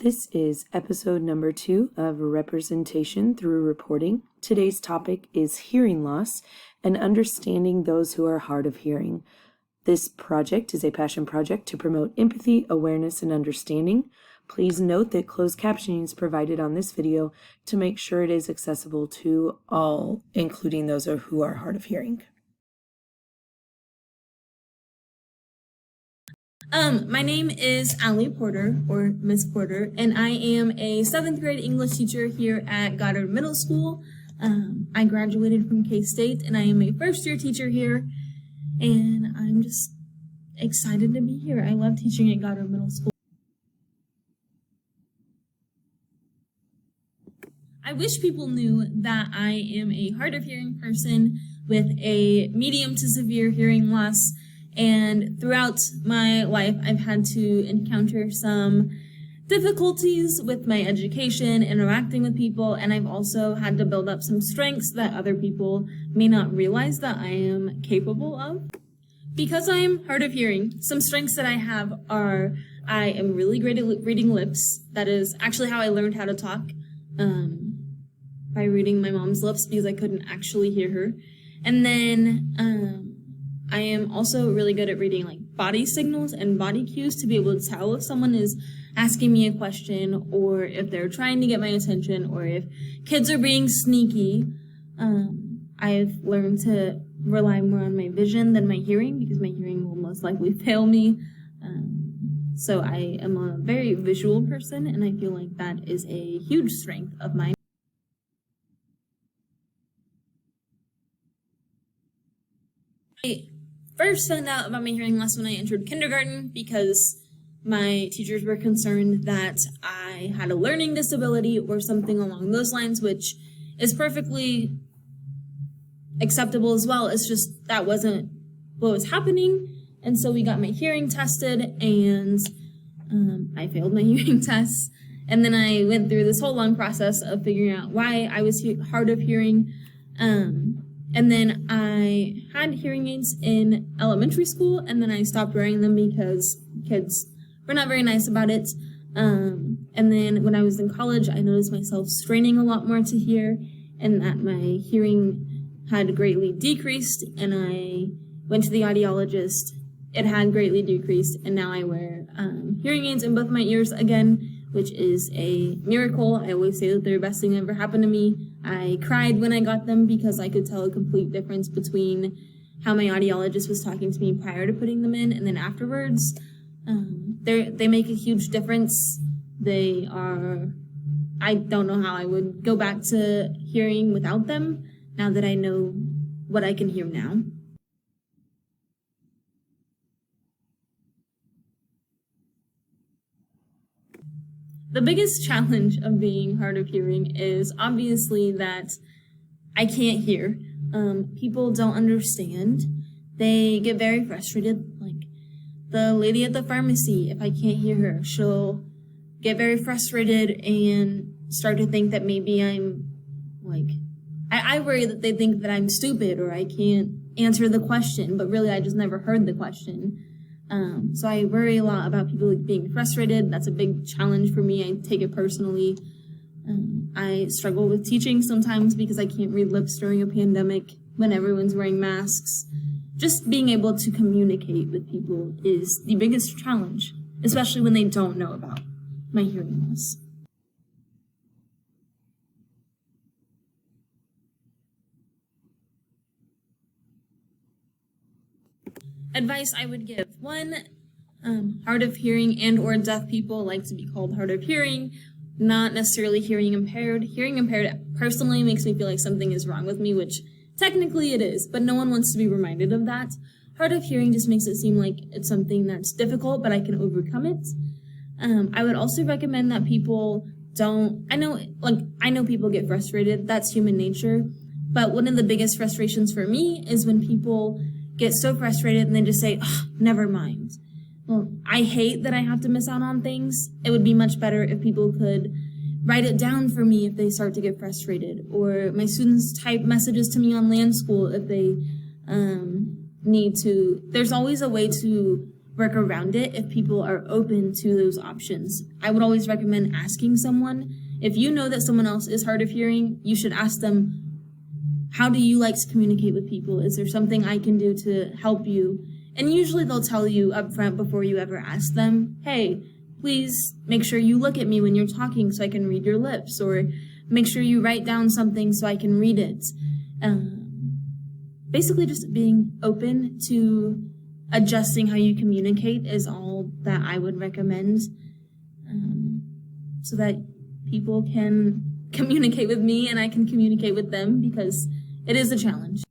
This is episode number 2 of Representation Through Reporting. Today's topic is hearing loss and understanding those who are hard of hearing. This project is a passion project to promote empathy, awareness, and understanding. Please note that closed captioning is provided on this video to make sure it is accessible to all, including those who are hard of hearing. My name is Allie Porter, or Miss Porter, and I am a 7th grade English teacher here at Goddard Middle School. I graduated from K-State, and I am a first-year teacher here, and I'm just excited to be here. I love teaching at Goddard Middle School. I wish people knew that I am a hard of hearing person with a medium to severe hearing loss. And throughout my life, I've had to encounter some difficulties with my education, interacting with people, and I've also had to build up some strengths that other people may not realize that I am capable of. Because I am hard of hearing, some strengths that I have are I am really great at reading lips. That is actually how I learned how to talk, by reading my mom's lips because I couldn't actually hear her. And then I am also really good at reading like body signals and body cues to be able to tell if someone is asking me a question or if they're trying to get my attention or if kids are being sneaky. I've learned to rely more on my vision than my hearing because my hearing will most likely fail me. So I am a very visual person, and I feel like that is a huge strength of mine. I first found out about my hearing loss when I entered kindergarten because my teachers were concerned that I had a learning disability or something along those lines, which is perfectly acceptable as well. It's just that wasn't what was happening. And so we got my hearing tested, and I failed my hearing tests. And then I went through this whole long process of figuring out why I was hard of hearing. And then I had hearing aids in elementary school, and then I stopped wearing them because kids were not very nice about it. And then when I was in college, I noticed myself straining a lot more to hear, and that my hearing had greatly decreased, and I went to the audiologist. It had greatly decreased, and now I wear hearing aids in both my ears again, which is a miracle. I always say that they're the best thing that ever happened to me. I cried when I got them because I could tell a complete difference between how my audiologist was talking to me prior to putting them in and then afterwards. They make a huge difference. I don't know how I would go back to hearing without them now that I know what I can hear now. The biggest challenge of being hard of hearing is obviously that I can't hear. People don't understand. They get very frustrated. Like the lady at the pharmacy, if I can't hear her, she'll get very frustrated and start to think that maybe I'm like, I worry that they think that I'm stupid or I can't answer the question, but really I just never heard the question. So I worry a lot about people being frustrated. That's a big challenge for me. I take it personally. I struggle with teaching sometimes because I can't read lips during a pandemic when everyone's wearing masks. Just being able to communicate with people is the biggest challenge, especially when they don't know about my hearing loss. Advice I would give. One, hard of hearing and or deaf people like to be called hard of hearing, not necessarily hearing impaired. Hearing impaired personally makes me feel like something is wrong with me, which technically it is, but no one wants to be reminded of that. Hard of hearing just makes it seem like it's something that's difficult, but I can overcome it. I would also recommend that people I know people get frustrated. That's human nature. But one of the biggest frustrations for me is when people get so frustrated and then just say, oh, never mind. Well, I hate that I have to miss out on things. It would be much better if people could write it down for me if they start to get frustrated, or my students type messages to me on Land School if they need to. There's always a way to work around it if people are open to those options. I would always recommend asking someone. If you know that someone else is hard of hearing, you should ask them, how do you like to communicate with people? Is there something I can do to help you? And usually they'll tell you up front before you ever ask them, hey, please make sure you look at me when you're talking so I can read your lips, or make sure you write down something so I can read it. Basically just being open to adjusting how you communicate is all that I would recommend, so that people can communicate with me and I can communicate with them, because it is a challenge.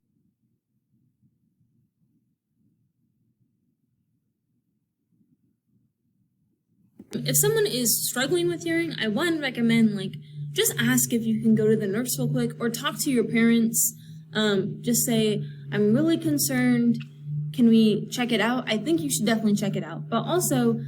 If someone is struggling with hearing, I recommend just ask if you can go to the nurse real quick, or talk to your parents. Just say, I'm really concerned. Can we check it out? I think you should definitely check it out. But also,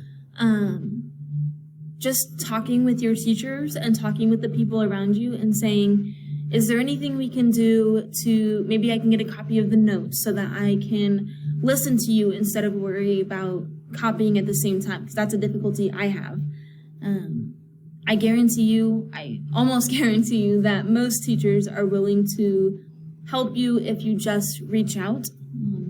just talking with your teachers and talking with the people around you and saying, is there anything we can do to, maybe I can get a copy of the notes so that I can listen to you instead of worry about copying at the same time, because that's a difficulty I have. I almost guarantee you that most teachers are willing to help you if you just reach out.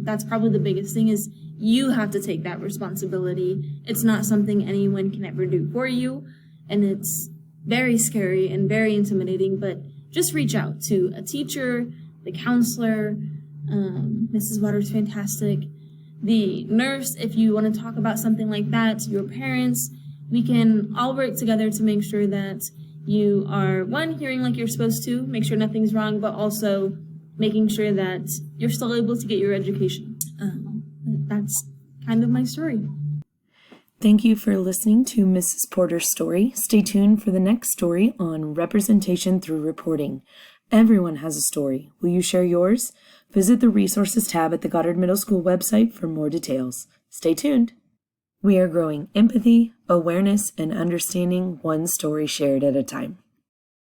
That's probably the biggest thing, is you have to take that responsibility. It's not something anyone can ever do for you, and it's very scary and very intimidating, but just reach out to a teacher, the counselor. Mrs. Waters, fantastic. The nurse, if you want to talk about something like that, your parents. We can all work together to make sure that you are, one, hearing like you're supposed to, make sure nothing's wrong, but also making sure that you're still able to get your education. That's kind of my story. Thank you for listening to Mrs. Porter's story. Stay tuned for the next story on representation through reporting. Everyone has a story. Will you share yours? Visit the resources tab at the Goddard Middle School website for more details. Stay tuned. We are growing empathy, awareness, and understanding, one story shared at a time.